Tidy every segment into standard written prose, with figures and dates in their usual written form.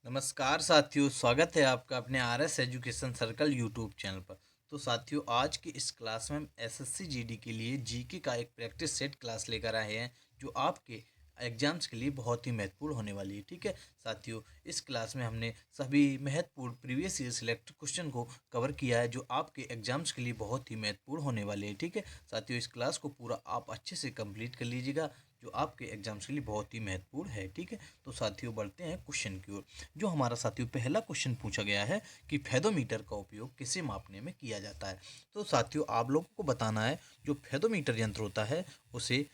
नमस्कार साथियों, स्वागत है आपका अपने R S education circle YouTube channel पर। तो साथियों, आज की इस क्लास में हम एसएससी जीडी के लिए जीके का एक प्रैक्टिस सेट क्लास लेकर आए हैं, जो आपके एग्जाम्स के लिए बहुत ही महत्वपूर्ण होने वाली है। ठीक है साथियों, इस क्लास में हमने सभी महत्वपूर्ण प्रीवियस ईयर सिलेक्ट क्वेश्चन को कवर किया है, जो आपके एग्जाम्स के लिए बहुत ही महत्वपूर्ण होने वाले हैं। ठीक है साथियों, इस क्लास को पूरा आप अच्छे से कंप्लीट कर लीजिएगा, जो आपके एग्जाम्स के लिए बहुत ही महत्वपूर्ण है। ठीक है, तो साथियों बढ़ते हैं क्वेश्चन की ओर। जो हमारा साथियों पहला क्वेश्चन पूछा गया है कि फेदोमीटर का उपयोग किसे मापने में किया जाता है। तो साथियों आप लोगों को बताना है, जो फेदोमीटर यंत्र होता है उसे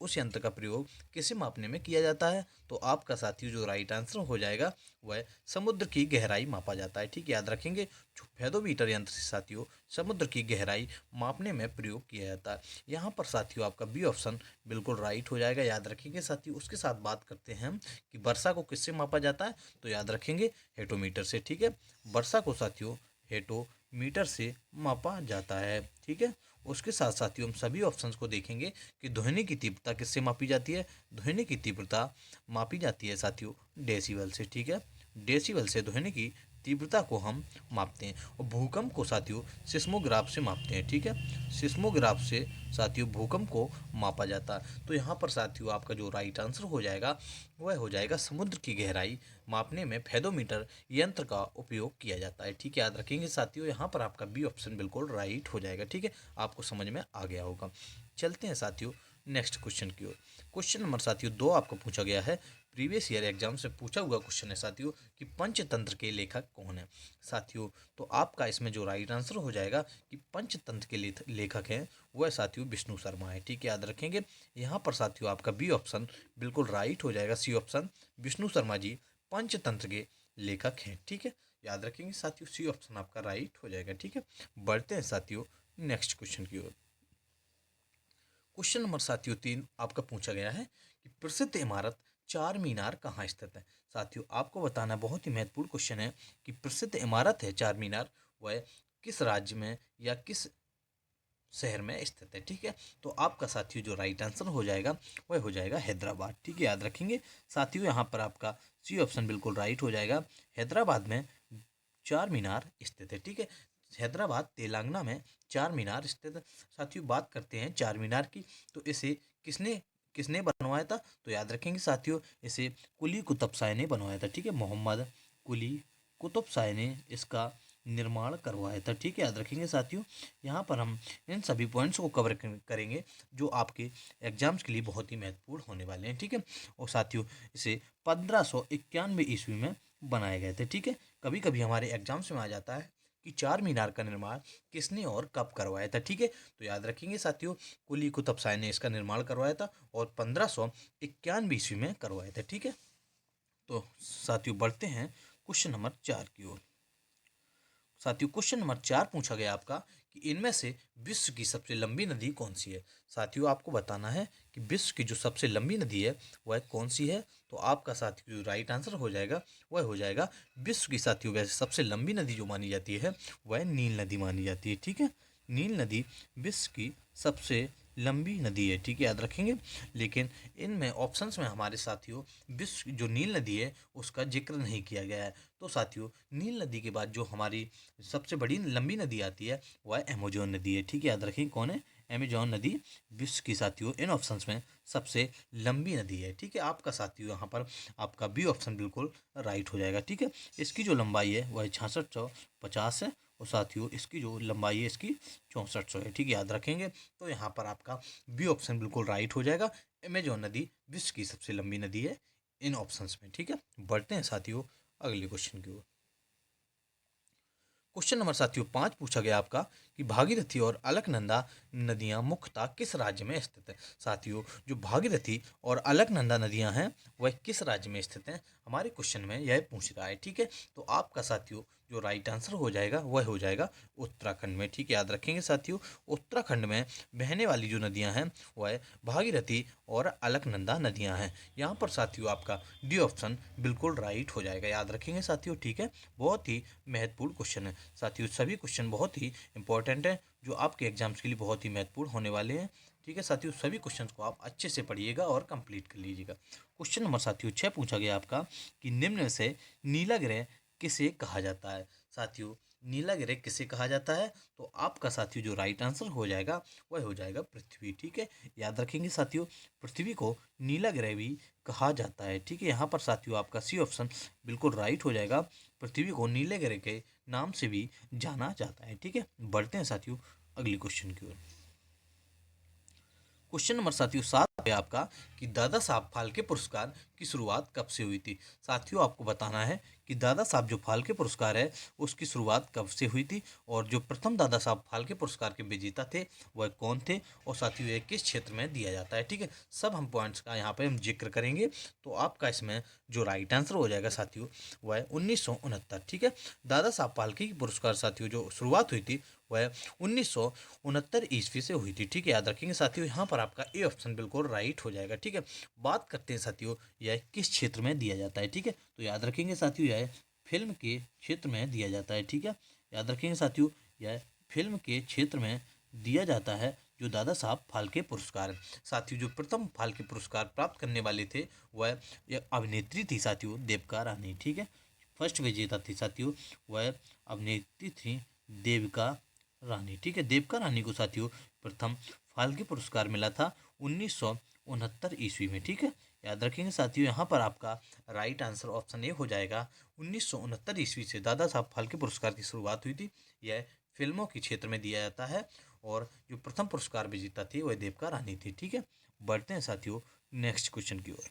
उस यंत्र का प्रयोग किसे मापने में किया जाता है। तो आपका साथियों जो राइट आंसर हो जाएगा वह समुद्र की गहराई मापा जाता है। ठीक, याद रखेंगे, जो फेदोमीटर यंत्र से साथियों समुद्र की गहराई मापने में प्रयोग किया जाता है। यहाँ पर साथियों आपका बी ऑप्शन बिल्कुल राइट हो जाएगा। याद रखेंगे साथियों, उसके साथ बात करते हैं हम कि वर्षा को किससे मापा जाता है। तो याद रखेंगे हेटोमीटर से। ठीक है, वर्षा को साथियों हेटोमीटर से मापा जाता है। ठीक है, उसके साथ साथियों हम सभी ऑप्शंस को देखेंगे कि ध्वनि की तीव्रता किससे मापी जाती है। ध्वनि की तीव्रता मापी जाती है साथियों डेसिबल से। ठीक है, डेसिबल से ध्वनि की तीव्रता को हम मापते हैं। और भूकंप को साथियों सिस्मोग्राफ से मापते हैं। ठीक है, सिस्मोग्राफ से साथियों भूकंप को मापा जाता है। तो यहाँ पर साथियों आपका जो राइट आंसर हो जाएगा वह हो जाएगा समुद्र की गहराई मापने में फेदोमीटर यंत्र का उपयोग किया जाता है। ठीक है, याद रखेंगे साथियों, यहाँ पर आपका बी ऑप्शन बिल्कुल राइट हो जाएगा। ठीक है, आपको समझ में आ गया होगा। चलते हैं साथियों नेक्स्ट क्वेश्चन की ओर। क्वेश्चन नंबर साथियों 2 आपको पूछा गया है, प्रीवियस ईयर एग्जाम से पूछा हुआ क्वेश्चन है साथियों कि पंचतंत्र के लेखक कौन है। साथियों तो आपका इसमें जो राइट आंसर हो जाएगा कि पंचतंत्र के लेखक हैं वह साथियों विष्णु शर्मा है। ठीक है, याद रखेंगे, यहाँ पर साथियों आपका बी ऑप्शन बिल्कुल राइट हो जाएगा। सी ऑप्शन विष्णु शर्मा जी पंचतंत्र के लेखक हैं। ठीक है, याद रखेंगे साथियों, सी ऑप्शन आपका राइट हो जाएगा। ठीक है, बढ़ते हैं साथियों नेक्स्ट क्वेश्चन की ओर। क्वेश्चन नंबर साथियों 3 आपका पूछा गया है कि प्रसिद्ध इमारत चार मीनार कहाँ स्थित है। साथियों आपको बताना बहुत ही महत्वपूर्ण क्वेश्चन है कि प्रसिद्ध इमारत है चार मीनार वह किस राज्य में या किस शहर में स्थित है। ठीक है, तो आपका साथियों जो राइट आंसर हो जाएगा वह हो जाएगा हैदराबाद। ठीक है, याद रखेंगे साथियों, यहाँ पर आपका सी ऑप्शन बिल्कुल राइट हो जाएगा। हैदराबाद में चार मीनार स्थित है। ठीक है, हैदराबाद तेलंगाना में चार मीनार स्थित है। साथियों बात करते हैं चार मीनार की, तो इसे किसने किसने बनवाया था। तो याद रखेंगे साथियों, इसे कुली कुतुब शाह ने बनवाया था। ठीक है, मोहम्मद कुली कुतुब शाह ने इसका निर्माण करवाया था। ठीक है, याद रखेंगे साथियों, यहाँ पर हम इन सभी पॉइंट्स को कवर करेंगे जो आपके एग्जाम्स के लिए बहुत ही महत्वपूर्ण होने वाले हैं। ठीक है, और साथियों इसे 1591 ईस्वी में बनाए गए थे। ठीक है, कभी कभी हमारे एग्जाम्स में आ जाता है कि चार मीनार का निर्माण किसने और कब करवाया था। ठीक है, तो याद रखेंगे साथियों, कुली कुतुब शाह ने इसका निर्माण करवाया था और 1591 ईस्वी में करवाया था। ठीक है, तो साथियों बढ़ते हैं क्वेश्चन नंबर 4 की ओर। साथियों क्वेश्चन नंबर 4 पूछा गया आपका कि इनमें से विश्व की सबसे लंबी नदी कौन सी है। साथियों आपको बताना है कि विश्व की जो सबसे लंबी नदी है वह कौन सी है। तो आपका साथियों जो राइट आंसर हो जाएगा वह हो जाएगा विश्व की साथियों वैसे सबसे लंबी नदी जो मानी जाती है वह नील नदी मानी जाती है। ठीक है, नील नदी विश्व की सबसे लंबी नदी है। ठीक है, याद रखेंगे, लेकिन इनमें ऑप्शंस में हमारे साथियों विश्व जो नील नदी है उसका जिक्र नहीं किया गया है। तो साथियों नील नदी के बाद जो हमारी सबसे बड़ी लंबी नदी आती है वह अमेजोन नदी है। ठीक है, याद रखें कौन है, अमेजोन नदी विश्व की साथियों इन ऑप्शंस में सबसे लंबी नदी है। ठीक है, आपका साथियों यहाँ पर आपका बी ऑप्शन बिल्कुल राइट हो जाएगा। ठीक है, इसकी जो लंबाई है वह 6650 है और साथियों इसकी जो लंबाई है इसकी 6400 है। ठीक है, याद रखेंगे, तो यहाँ पर आपका बी ऑप्शन बिल्कुल राइट हो जाएगा। अमेजोन नदी विश्व की सबसे लंबी नदी है इन ऑप्शंस में। ठीक है, बढ़ते हैं साथियों अगले क्वेश्चन की ओर। क्वेश्चन नंबर साथियों 5 पूछा गया आपका कि भागीरथी और अलकनंदा नदियां मुख्यतः किस राज्य में स्थित है। साथियों जो भागीरथी और अलकनंदा नदियां हैं वह किस राज्य में स्थित हैं, हमारे क्वेश्चन में यह पूछ रहा है। ठीक है, तो आपका साथियों जो राइट आंसर हो जाएगा वह हो जाएगा उत्तराखंड में। ठीक है, याद रखेंगे साथियों, उत्तराखंड में बहने वाली जो नदियां हैं वह भागीरथी और अलकनंदा नदियां हैं। यहाँ पर साथियों आपका डी ऑप्शन बिल्कुल राइट हो जाएगा। याद रखेंगे साथियों, ठीक है, बहुत ही महत्वपूर्ण क्वेश्चन है साथियों, सभी क्वेश्चन बहुत ही इंपॉर्टेंट है जो आपके एग्जाम्स के लिए बहुत ही महत्वपूर्ण होने वाले हैं। ठीक है साथियों, सभी क्वेश्चंस को आप अच्छे से पढ़िएगा और कंप्लीट कर लीजिएगा। क्वेश्चन नंबर साथियों 6 पूछा गया आपका कि निम्न में से नीला ग्रह किसे कहा जाता है। साथियों नीला ग्रह किसे कहा जाता है, तो आपका साथियों जो राइट आंसर हो जाएगा वह हो जाएगा पृथ्वी। ठीक है, याद रखेंगे साथियों, पृथ्वी को नीला ग्रह भी कहा जाता है। ठीक है, यहाँ पर साथियों आपका सी ऑप्शन बिल्कुल राइट हो जाएगा, पृथ्वी को नीले ग्रह के नाम से भी जाना जाता है। ठीक है, बढ़ते हैं साथियों अगली क्वेश्चन की ओर। क्वेश्चन नंबर साथियों 7 है आपका कि दादा साहब फाल्के पुरस्कार की शुरुआत कब से हुई थी। साथियों आपको बताना है कि दादा साहब जो फाल्के पुरस्कार है उसकी शुरुआत कब से हुई थी, और जो प्रथम दादा साहब फाल्के पुरस्कार के विजेता थे वह कौन थे, और साथियों ये किस क्षेत्र में दिया जाता है। ठीक है, सब हम पॉइंट्स का यहाँ पे हम जिक्र करेंगे, तो आपका इसमें जो राइट आंसर हो जाएगा साथियों वह 1969। ठीक है, दादा साहब फाल्के पुरस्कार साथियों जो शुरुआत हुई थी वह 1969 ईस्वी से हुई थी। ठीक है, याद रखेंगे साथियों, यहाँ पर आपका ए ऑप्शन बिल्कुल राइट हो जाएगा। ठीक है, बात करते हैं साथियों यह किस क्षेत्र में दिया जाता है। ठीक है, तो याद रखेंगे साथियों यह फिल्म के क्षेत्र में दिया जाता है। ठीक है, याद रखेंगे साथियों यह फिल्म के क्षेत्र में दिया जाता है जो दादा साहब फाल्के पुरस्कार। साथियों जो प्रथम फाल्के पुरस्कार प्राप्त करने वाले थे वह अभिनेत्री थी साथियों देविका रानी। ठीक है, फर्स्ट विजेता थी साथियों वह अभिनेत्री थी देविका रानी। ठीक है, देविका रानी को साथियों प्रथम फाल्के पुरस्कार मिला था 1969 ईस्वी में। ठीक है, याद रखेंगे साथियों, यहाँ पर आपका राइट आंसर ऑप्शन ए हो जाएगा। 1969 ईस्वी से दादा साहब फाल्के पुरस्कार की शुरुआत हुई थी। यह फिल्मों के क्षेत्र में दिया जाता है, और जो प्रथम पुरस्कार विजेता थी वह देविका रानी थी। ठीक है, बढ़ते हैं साथियों नेक्स्ट क्वेश्चन की ओर।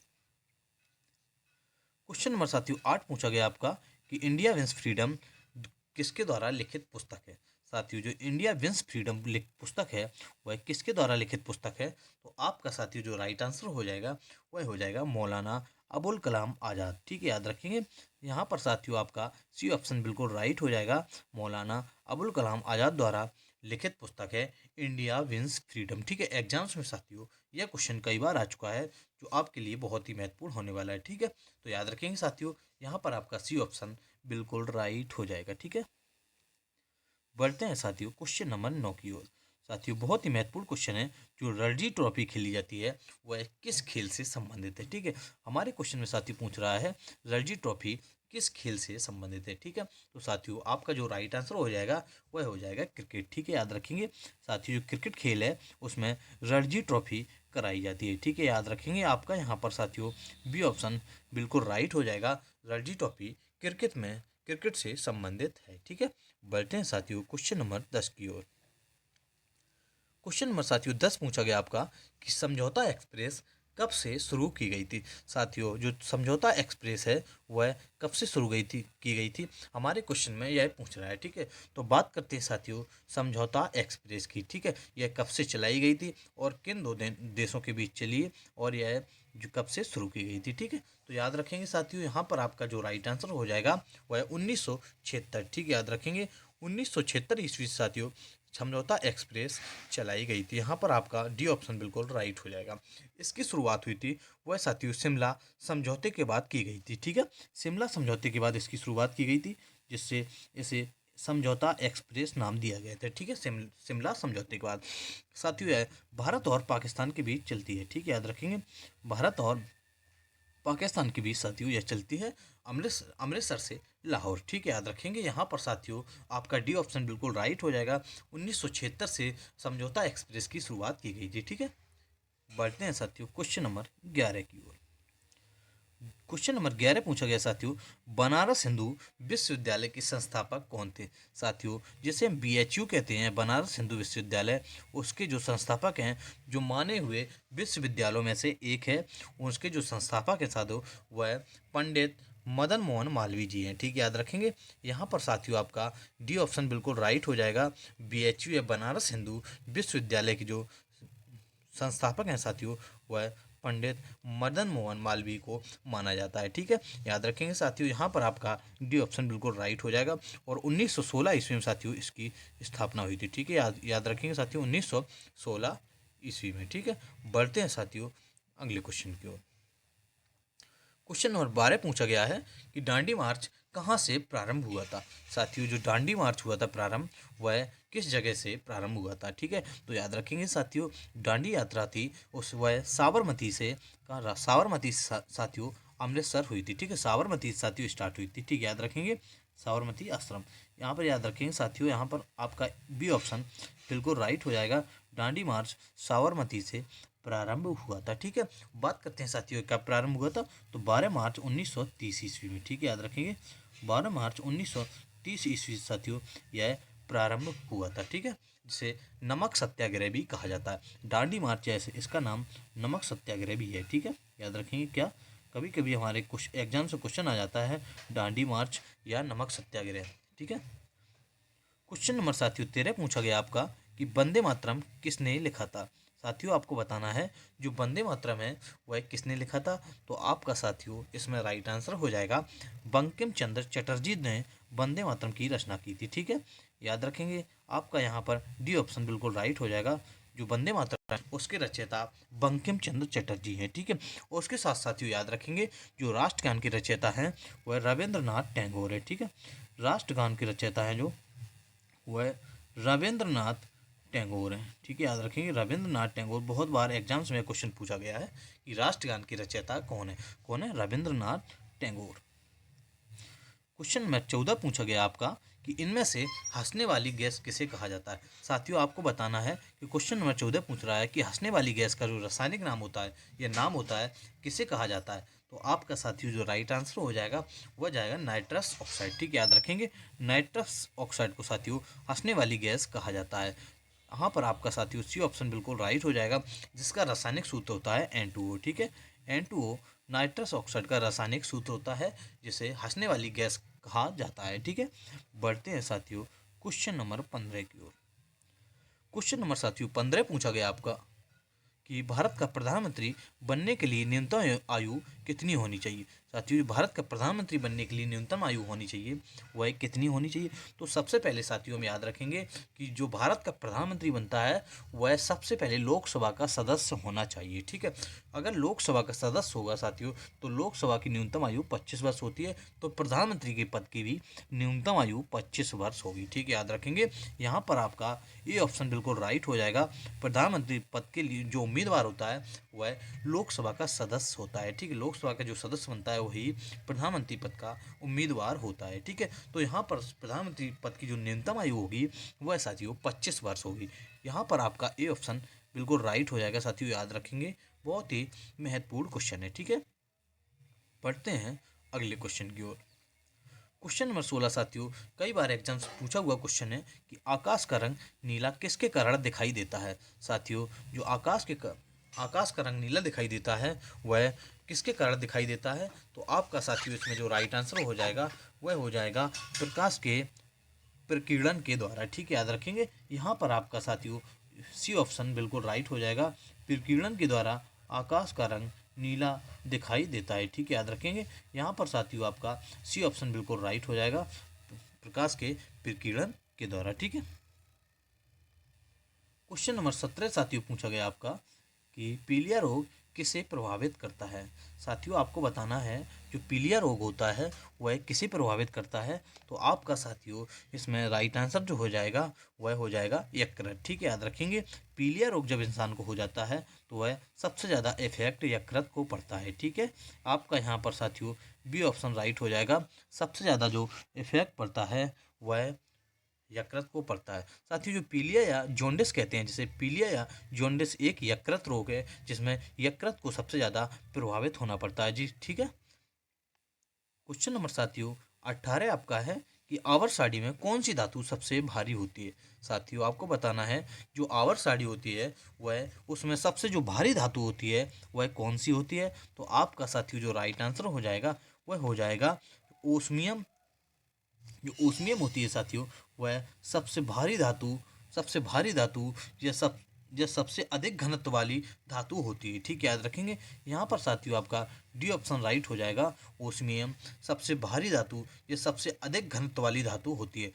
क्वेश्चन नंबर साथियों 8 पूछा गया आपका कि इंडिया विंस फ्रीडम किसके द्वारा लिखित पुस्तक है। साथियों जो इंडिया विंस फ्रीडम पुस्तक है वह किसके द्वारा लिखित पुस्तक है, तो आपका साथियों जो राइट आंसर हो जाएगा वह हो जाएगा मौलाना अबुल कलाम आज़ाद। ठीक है, याद रखेंगे यहाँ पर साथियों आपका सी ऑप्शन बिल्कुल राइट हो जाएगा, मौलाना अबुल कलाम आज़ाद द्वारा लिखित पुस्तक है इंडिया विंस फ्रीडम। ठीक है, एग्जाम्स में साथियों यह क्वेश्चन कई बार आ चुका है, जो आपके लिए बहुत ही महत्वपूर्ण होने वाला है। ठीक है, तो याद रखेंगे साथियों यहाँ पर आपका सी ऑप्शन बिल्कुल राइट हो जाएगा। ठीक है, बढ़ते हैं साथियों क्वेश्चन नंबर 9 की ओर। साथियों बहुत ही महत्वपूर्ण क्वेश्चन है, जो रणजी ट्रॉफी खेली जाती है वह किस खेल से संबंधित है। ठीक है, हमारे क्वेश्चन में साथी पूछ रहा है रणजी ट्रॉफी किस खेल से संबंधित है। ठीक है, तो साथियों आपका जो राइट आंसर हो जाएगा वह हो जाएगा क्रिकेट। ठीक है, याद रखेंगे साथियों जो क्रिकेट खेल है उसमें रणजी ट्रॉफी कराई जाती है। ठीक है, याद रखेंगे आपका यहाँ पर साथियों बी ऑप्शन बिल्कुल राइट हो जाएगा, रणजी ट्रॉफी क्रिकेट से संबंधित है। ठीक है, बढ़ते हैं साथियों क्वेश्चन नंबर 10 की ओर। क्वेश्चन नंबर साथियों 10 पूछा गया आपका कि समझौता एक्सप्रेस कब से शुरू की गई थी। साथियों जो समझौता एक्सप्रेस है वह कब से शुरू की गई थी, हमारे क्वेश्चन में यह पूछ रहा है। ठीक है, तो बात करते हैं साथियों समझौता एक्सप्रेस की। ठीक है, यह कब से चलाई गई थी और किन दो देशों के बीच चली है, और यह जो कब से शुरू की गई थी। ठीक है, तो याद रखेंगे साथियों यहाँ पर आपका जो राइट आंसर हो जाएगा वह 1976। ठीक है, याद रखेंगे 1976 ईस्वी साथियों समझौता एक्सप्रेस चलाई गई थी। यहाँ पर आपका डी ऑप्शन बिल्कुल राइट हो जाएगा। इसकी शुरुआत हुई थी वह साथियों शिमला समझौते के बाद की गई थी। ठीक है, शिमला समझौते के बाद इसकी शुरुआत की गई थी, जिससे इसे समझौता एक्सप्रेस नाम दिया गया था। ठीक है, शिमला समझौते के बाद साथियों यह भारत और पाकिस्तान के बीच चलती है। ठीक है, याद रखेंगे भारत और पाकिस्तान के बीच साथियों यह चलती है अमृतसर से लाहौर। ठीक है, याद रखेंगे यहाँ पर साथियों आपका डी ऑप्शन बिल्कुल राइट हो जाएगा, 1976 से समझौता एक्सप्रेस की शुरुआत की गई थी। ठीक है, बढ़ते हैं साथियों क्वेश्चन नंबर 11 की ओर। क्वेश्चन नंबर 11 पूछा गया साथियों बनारस हिंदू विश्वविद्यालय के संस्थापक कौन थे। साथियों जिसे हम BHU कहते हैं बनारस हिंदू विश्वविद्यालय, उसके जो संस्थापक हैं, जो माने हुए विश्वविद्यालयों में से एक है, उसके जो संस्थापक हैं साधु वह पंडित मदन मोहन मालवीय जी हैं। ठीक है, याद रखेंगे यहाँ पर साथियों आपका डी ऑप्शन बिल्कुल राइट हो जाएगा, BHU या बनारस हिंदू विश्वविद्यालय के जो संस्थापक हैं साथियों वह पंडित मदन मोहन मालवीय को माना जाता है। ठीक है, याद रखेंगे साथियों यहाँ पर आपका डी ऑप्शन बिल्कुल राइट हो जाएगा, और 1916 ईस्वी में साथियों इसकी स्थापना हुई थी। ठीक है, याद रखेंगे साथियों 1916 ईस्वी में। ठीक है, बढ़ते हैं साथियों अगले क्वेश्चन की ओर। क्वेश्चन नंबर 12 पूछा गया है कि डांडी मार्च कहाँ से प्रारंभ हुआ था। साथियों जो दांडी मार्च हुआ था प्रारंभ, वह किस जगह से प्रारंभ हुआ था। ठीक है, तो याद रखेंगे साथियों, दांडी यात्रा थी उस वह साबरमती से साबरमती साथियों अमृतसर हुई थी। ठीक है, साबरमती साथियों स्टार्ट हुई थी। ठीक है, याद रखेंगे साबरमती आश्रम। यहाँ पर याद रखेंगे साथियों, यहाँ पर आपका बी ऑप्शन बिल्कुल राइट हो जाएगा। दांडी मार्च साबरमती से प्रारंभ हुआ था। ठीक है, बात करते हैं साथियों कब प्रारंभ हुआ था, तो 12 मार्च 1930 ईस्वी में। ठीक है, याद रखेंगे 12 मार्च 1930 ईस्वी साथियों यह प्रारंभ हुआ था। ठीक है, जिसे नमक सत्याग्रह भी कहा जाता है। दांडी मार्च जैसे इसका नाम नमक सत्याग्रह भी है। ठीक है, याद रखेंगे क्या, कभी कभी हमारे कुछ एग्जाम से क्वेश्चन आ जाता है दांडी मार्च या नमक सत्याग्रह। ठीक है, क्वेश्चन नंबर साथियों 13 पूछा गया आपका कि वंदे मातरम किसने लिखा था। साथियों आपको बताना है जो वंदे मातरम है वह किसने लिखा था, तो आपका साथियों इसमें राइट आंसर हो जाएगा बंकिम चंद्र चटर्जी ने वंदे मातरम की रचना की थी। ठीक है, याद रखेंगे आपका यहाँ पर डी ऑप्शन बिल्कुल राइट हो जाएगा। जो वंदे मातरम उसके रचयिता बंकिम चंद्र चटर्जी हैं। ठीक है, और उसके साथ साथियों याद रखेंगे जो राष्ट्रगान के रचयिता हैं वह रविंद्रनाथ टैगोर है। ठीक है, राष्ट्रगान के रचयिता हैं जो वह रविंद्रनाथ टैगोर हैं। ठीक है, याद रखेंगे रविंद्रनाथ टैगोर। बहुत बार एग्जाम्स में क्वेश्चन पूछा गया है कि राष्ट्रगान की रचयिता कौन है। कौन है, रविंद्रनाथ टैगोर। क्वेश्चन नंबर 14 पूछा गया आपका कि इनमें से हंसने वाली गैस किसे कहा जाता है। साथियों आपको बताना है कि क्वेश्चन नंबर 14 पूछ रहा है कि हंसने वाली गैस का जो रासायनिक नाम होता है या नाम होता है किसे कहा जाता है, तो आपका साथियों जो राइट आंसर हो जाएगा वह जाएगा नाइट्रस ऑक्साइड। ठीक है, याद रखेंगे नाइट्रस ऑक्साइड को साथियों हंसने वाली गैस कहा जाता है। यहाँ पर आपका साथियों सी ऑप्शन बिल्कुल राइट हो जाएगा, जिसका रासायनिक सूत्र होता है N2O। ठीक है, N2O नाइट्रस ऑक्साइड का रासायनिक सूत्र होता है जिसे हंसने वाली गैस कहा जाता है। ठीक है, बढ़ते हैं साथियों क्वेश्चन नंबर 15 की ओर। क्वेश्चन नंबर साथियों 15 पूछा गया आपका कि भारत का प्रधानमंत्री बनने के लिए न्यूनतम आयु कितनी होनी चाहिए। साथियों भारत का प्रधानमंत्री बनने के लिए न्यूनतम आयु होनी चाहिए वह कितनी होनी चाहिए, तो सबसे पहले साथियों हम याद रखेंगे कि जो भारत का प्रधानमंत्री बनता है वह सबसे पहले लोकसभा का सदस्य होना चाहिए। ठीक है, अगर लोकसभा का सदस्य होगा साथियों तो लोकसभा की न्यूनतम आयु 25 वर्ष होती है, तो प्रधानमंत्री के पद की भी न्यूनतम आयु 25 वर्ष होगी। ठीक है, याद रखेंगे यहाँ पर आपका ये ऑप्शन बिल्कुल राइट हो जाएगा। प्रधानमंत्री पद के लिए जो उम्मीदवार होता है वह लोकसभा का सदस्य होता है। ठीक है, लोकसभा का जो सदस्य बनता है वही प्रधानमंत्री पद का उम्मीदवार होता है। ठीक है, तो यहाँ पर प्रधानमंत्री पद की जो न्यूनतम आयु होगी वह साथियों 25 वर्ष होगी। यहाँ पर आपका ए ऑप्शन बिल्कुल राइट हो जाएगा साथियों, याद रखेंगे बहुत ही महत्वपूर्ण क्वेश्चन है। ठीक है, पढ़ते हैं अगले क्वेश्चन की ओर। क्वेश्चन नंबर 16 साथियों कई बार एग्जाम से पूछा हुआ क्वेश्चन है कि आकाश का रंग नीला किसके कारण दिखाई देता है। साथियों जो आकाश का रंग नीला दिखाई देता है वह किसके कारण दिखाई देता है, तो आपका साथियों इसमें जो राइट आंसर हो जाएगा वह हो जाएगा प्रकाश के प्रकीर्णन के द्वारा। ठीक है, याद रखेंगे यहाँ पर आपका साथियों सी ऑप्शन बिल्कुल राइट हो जाएगा। प्रकीर्णन के द्वारा आकाश का रंग नीला दिखाई देता है। ठीक है, याद रखेंगे यहाँ पर साथियों आपका सी ऑप्शन बिल्कुल राइट हो जाएगा, प्रकाश के प्रकीर्णन के द्वारा। ठीक है, क्वेश्चन नंबर 17 साथियों पूछा गया आपका कि पीलिया रोग किसे प्रभावित करता है। साथियों आपको बताना है जो पीलिया रोग होता है वह किसे प्रभावित करता है, तो आपका साथियों इसमें राइट आंसर जो हो जाएगा वह हो जाएगा यकृत। ठीक है, याद रखेंगे पीलिया रोग जब इंसान को हो जाता है तो वह सबसे ज़्यादा इफेक्ट यकृत को पड़ता है। ठीक है, आपका यहाँ पर साथियों बी ऑप्शन राइट हो जाएगा, सबसे ज़्यादा जो इफेक्ट पड़ता है वह यकृत को पड़ता है। साथियों जो पीलिया या जॉन्डिस कहते हैं, जैसे पीलिया या जॉन्डिस एक यकृत रोग है जिसमें यकृत को सबसे ज़्यादा प्रभावित होना पड़ता है। जी ठीक है, क्वेश्चन नंबर साथियों 18 आपका है कि आवर साड़ी में कौन सी धातु सबसे भारी होती है। साथियों आपको बताना है जो आवर साड़ी होती है वह उसमें सबसे जो भारी धातु होती है वह कौन सी होती है, तो आपका साथियों जो राइट आंसर हो जाएगा वह हो जाएगा ओस्मियम। जो ओस्मियम होती है साथियों वह सबसे भारी धातु या सबसे अधिक घनत्व वाली धातु होती है। ठीक है, याद रखेंगे यहाँ पर साथियों आपका डी ऑप्शन राइट हो जाएगा। ओस्मियम सबसे भारी धातु या सबसे अधिक घनत्व वाली धातु होती है,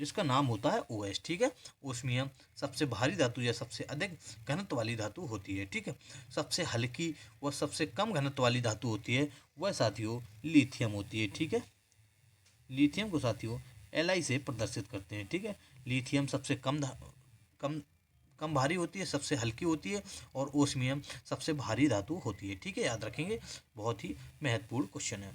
जिसका नाम होता है OH। ठीक है, ओस्मियम सबसे भारी धातु या सबसे अधिक घनत्व वाली धातु होती है। ठीक है, सबसे हल्की व सबसे कम घनत्व वाली धातु होती है वह साथियों लिथियम होती है। ठीक है, लिथियम को साथियों Li से प्रदर्शित करते हैं। ठीक है, लिथियम सबसे कम कम भारी होती है, सबसे हल्की होती है, और ओस्मियम सबसे भारी धातु होती है। ठीक है, याद रखेंगे, बहुत ही महत्वपूर्ण क्वेश्चन है।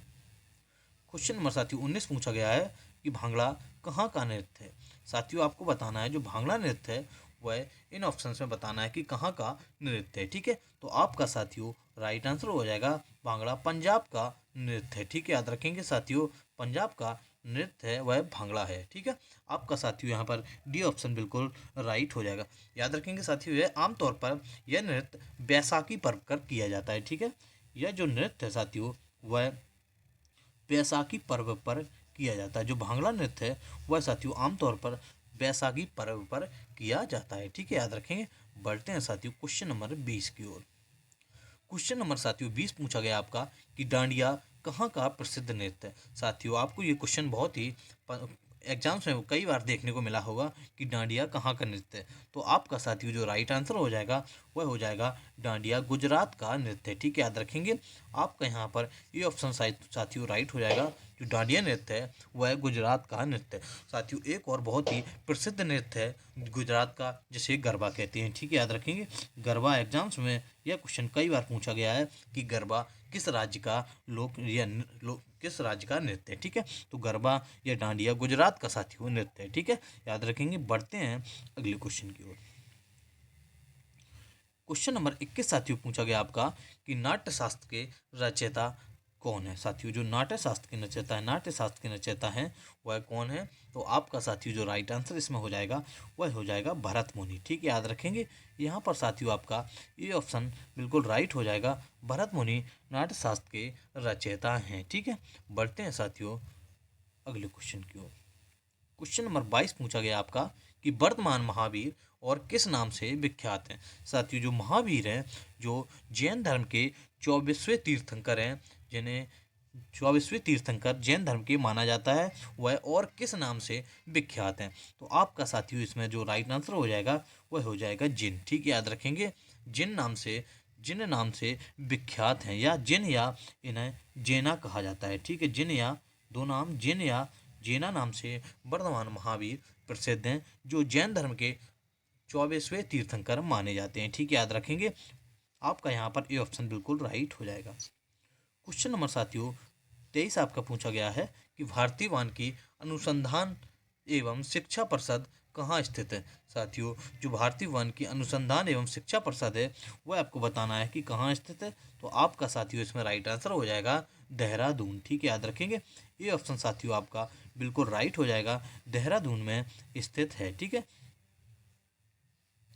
क्वेश्चन नंबर साथियों 19 पूछा गया है कि भांगड़ा कहाँ का नृत्य है। साथियों आपको बताना है जो भांगड़ा नृत्य है वह इन ऑप्शंस में बताना है कि कहाँ का नृत्य है। ठीक है, तो आपका साथियों राइट आंसर हो जाएगा भांगड़ा पंजाब का नृत्य है। ठीक है, याद रखेंगे साथियों, पंजाब का नृत्य है वह भांगड़ा है। ठीक है, आपका साथियों यहाँ पर डी ऑप्शन बिल्कुल राइट हो जाएगा। याद रखेंगे साथियों, यह आमतौर पर यह नृत्य बैसाखी पर्व कर किया जाता है। ठीक है, यह जो नृत्य है साथियों वह बैसाखी पर्व पर किया जाता है। जो भांगड़ा नृत्य है वह साथियों आमतौर पर बैसाखी पर्व पर किया जाता है। ठीक है, याद रखेंगे। बढ़ते हैं साथियों क्वेश्चन नंबर 20 की ओर। क्वेश्चन नंबर साथियों 20 पूछा गया आपका कि डांडिया कहाँ का प्रसिद्ध नृत्य है। साथियों आपको ये क्वेश्चन बहुत ही एग्जाम्स में कई बार देखने को मिला होगा कि डांडिया कहाँ का नृत्य है। तो आपका साथियों जो राइट आंसर हो जाएगा वह हो जाएगा डांडिया गुजरात का नृत्य है। ठीक है, याद रखेंगे, आपका यहाँ पर ये ऑप्शन साथियों राइट हो जाएगा। जो डांडिया नृत्य है वह गुजरात का नृत्य है। साथियों एक और बहुत ही प्रसिद्ध नृत्य है गुजरात का जिसे गरबा कहते हैं। ठीक है, याद रखेंगे, गरबा एग्जाम्स में यह क्वेश्चन कई बार पूछा गया है कि गरबा किस राज्य का किस राज्य का नृत्य है। ठीक है, तो गरबा या डांडिया गुजरात का साथियों नृत्य है। ठीक है, याद रखेंगे। बढ़ते हैं अगले क्वेश्चन की ओर। क्वेश्चन नंबर 21 साथियों पूछा गया आपका कि नाट्य शास्त्र के रचयिता कौन है। साथियों जो नाट्य शास्त्र के रचयिता हैं वह कौन है। तो आपका साथियों जो राइट आंसर इसमें हो जाएगा वह हो जाएगा भरत मुनि। ठीक है, याद रखेंगे, यहाँ पर साथियों आपका ये ऑप्शन बिल्कुल राइट हो जाएगा। भरत मुनि नाट्य शास्त्र के रचयिता हैं। ठीक है, बढ़ते हैं साथियों अगले क्वेश्चन की ओर। क्वेश्चन नंबर 22 पूछा गया आपका कि वर्तमान महावीर और किस नाम से विख्यात हैं। साथियों जो महावीर हैं जो जैन धर्म के 24वें तीर्थंकर हैं, जिन्हें 24वें तीर्थंकर जैन धर्म के माना जाता है, वह और किस नाम से विख्यात हैं। तो आपका साथियों इसमें जो राइट आंसर हो जाएगा वह हो जाएगा जिन। ठीक है, याद रखेंगे, जिन नाम से विख्यात हैं, या जिन या इन्हें जैना कहा जाता है। ठीक है, जिन या दो नाम, जिन या जैना नाम से वर्तमान महावीर प्रसिद्ध हैं जो जैन धर्म के 24वें तीर्थंकर माने जाते हैं। ठीक है, याद रखेंगे, आपका यहाँ पर ए ऑप्शन बिल्कुल राइट हो जाएगा। क्वेश्चन नंबर साथियों 23 आपका पूछा गया है कि भारतीय वानिकी अनुसंधान एवं शिक्षा परिषद कहाँ स्थित है। साथियों जो भारतीय वानिकी अनुसंधान एवं शिक्षा परिषद है वह आपको बताना है कि कहाँ स्थित है। तो आपका साथियों इसमें राइट आंसर हो जाएगा देहरादून। ठीक है, याद रखेंगे, ये ऑप्शन साथियों आपका बिल्कुल राइट हो जाएगा, देहरादून में स्थित है। ठीक है,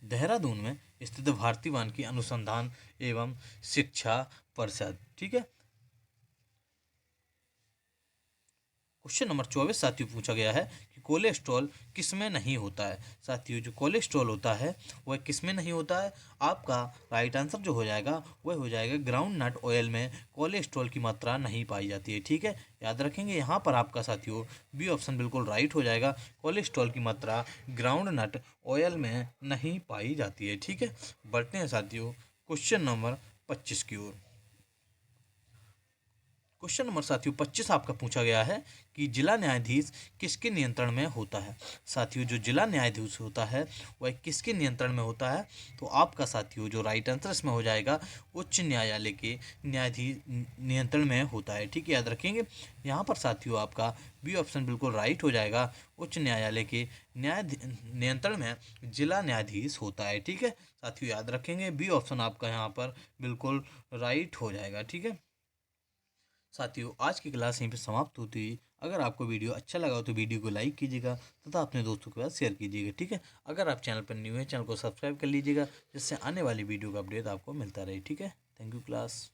देहरादून में स्थित भारतीय वानिकी अनुसंधान एवं शिक्षा परिषद। ठीक है, क्वेश्चन नंबर 24 साथियों पूछा गया है कि कोलेस्ट्रॉल किसमें नहीं होता है। साथियों जो कोलेस्ट्रॉल होता है वह किसमें नहीं होता है। आपका राइट आंसर जो हो जाएगा वह हो जाएगा ग्राउंड नट ऑयल में कोलेस्ट्रॉल की मात्रा नहीं पाई जाती है। ठीक है, याद रखेंगे, यहाँ पर आपका साथियों बी ऑप्शन बिल्कुल राइट हो जाएगा, कोलेस्ट्रॉल की मात्रा ग्राउंड नट ऑयल में नहीं पाई जाती है। ठीक है, बढ़ते हैं साथियों क्वेश्चन नंबर 25 की ओर। क्वेश्चन नंबर साथियों 25 आपका पूछा गया है कि जिला न्यायाधीश किसके नियंत्रण में होता है। साथियों जो जिला न्यायाधीश होता है वह किसके नियंत्रण में होता है। तो आपका साथियों जो राइट आंसर इसमें हो जाएगा उच्च न्यायालय के न्यायाधीश नियंत्रण में होता है। ठीक है, याद रखेंगे, यहाँ पर साथियों आपका बी ऑप्शन बिल्कुल राइट हो जाएगा, उच्च न्यायालय के नियंत्रण में जिला न्यायाधीश होता है। ठीक है, साथियों याद रखेंगे, बी ऑप्शन आपका यहाँ पर बिल्कुल राइट हो जाएगा। ठीक है साथियों, आज की क्लास यहीं पे समाप्त होती है। अगर आपको वीडियो अच्छा लगा हो तो वीडियो को लाइक कीजिएगा तथा अपने दोस्तों के साथ शेयर कीजिएगा। ठीक है, अगर आप चैनल पर न्यू है चैनल को सब्सक्राइब कर लीजिएगा जिससे आने वाली वीडियो का अपडेट आपको मिलता रहे। ठीक है, थैंक यू क्लास।